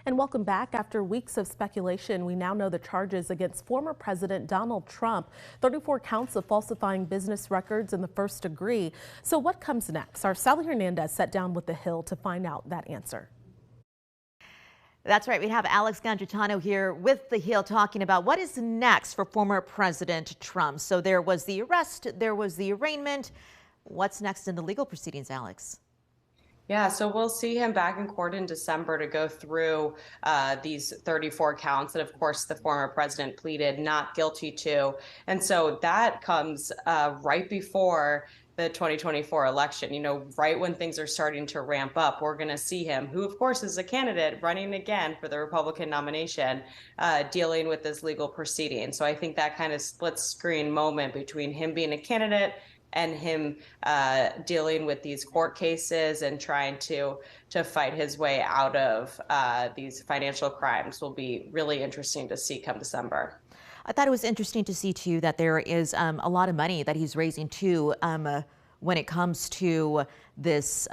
And welcome back. After weeks of speculation, we now know the charges against former President Donald Trump, 34 counts of falsifying business records in the first degree. So what comes next? Our Sally Hernandez sat down with The Hill to find out that answer. That's right. We have Alex Gangitano here with The Hill talking about what is next for former President Trump. So there was the arrest, there was the arraignment. What's next in the legal proceedings, Alex? Yeah, so we'll see him back in court in December to go through these 34 counts that, of course, the former president pleaded not guilty to. And so that comes right before the 2024 election, right when things are starting to ramp up. We're going to see him, who, of course, is a candidate running again for the Republican nomination, dealing with this legal proceeding. So I think that kind of split screen moment between him being a candidate and him dealing with these court cases and trying to fight his way out of these financial crimes will be really interesting to see come December. I thought it was interesting to see, too, that there is a lot of money that he's raising, too, when it comes to this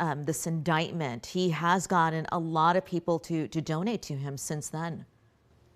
indictment. He has gotten a lot of people to donate to him since then.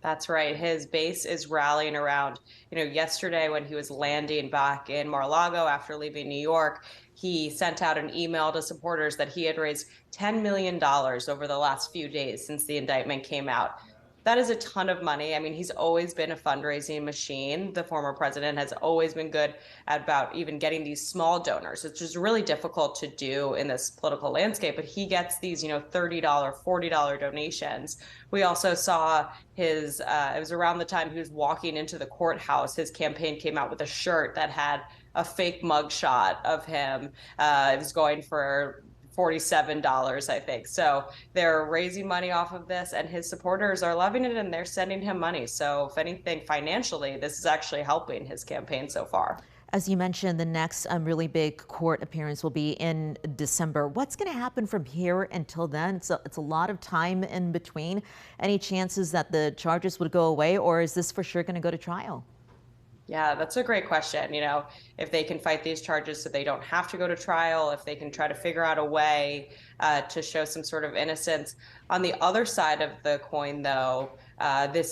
That's right. His base is rallying around, yesterday when he was landing back in Mar-a-Lago after leaving New York, he sent out an email to supporters that he had raised $10 million over the last few days since the indictment came out. That is a ton of money. I mean, he's always been a fundraising machine. The former president has always been good about even getting these small donors, which is really difficult to do in this political landscape. But he gets these, $30, $40 donations. We also saw his, it was around the time he was walking into the courthouse, his campaign came out with a shirt that had a fake mugshot of him. It was going for $47, I think. So they're raising money off of this, and his supporters are loving it, and they're sending him money. So if anything, financially, this is actually helping his campaign so far. As you mentioned, the next really big court appearance will be in December. What's going to happen from here until then? It's a lot of time in between. Any chances that the charges would go away, or is this for sure going to go to trial? Yeah, that's a great question. If they can fight these charges so they don't have to go to trial, if they can try to figure out a way to show some sort of innocence. On the other side of the coin, though, the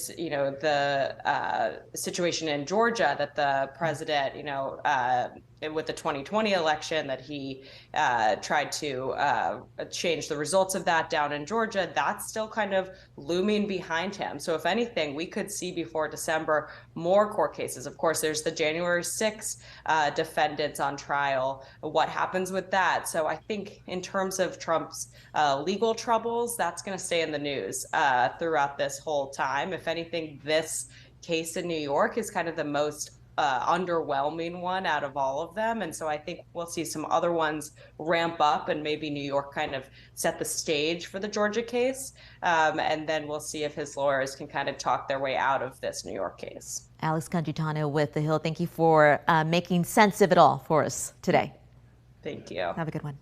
situation in Georgia that the president, with the 2020 election, that he tried to change the results of that down in Georgia, that's still kind of looming behind him. So if anything, we could see before December more court cases. Of course, there's the January 6th defendants on trial. What happens with that? So I think in terms of Trump's legal troubles, that's going to stay in the news throughout this whole time. If anything, this case in New York is kind of the most underwhelming one out of all of them. And so I think we'll see some other ones ramp up, and maybe New York kind of set the stage for the Georgia case. And then we'll see if his lawyers can kind of talk their way out of this New York case. Alex Gangitano with The Hill, thank you for making sense of it all for us today. Thank you. Have a good one.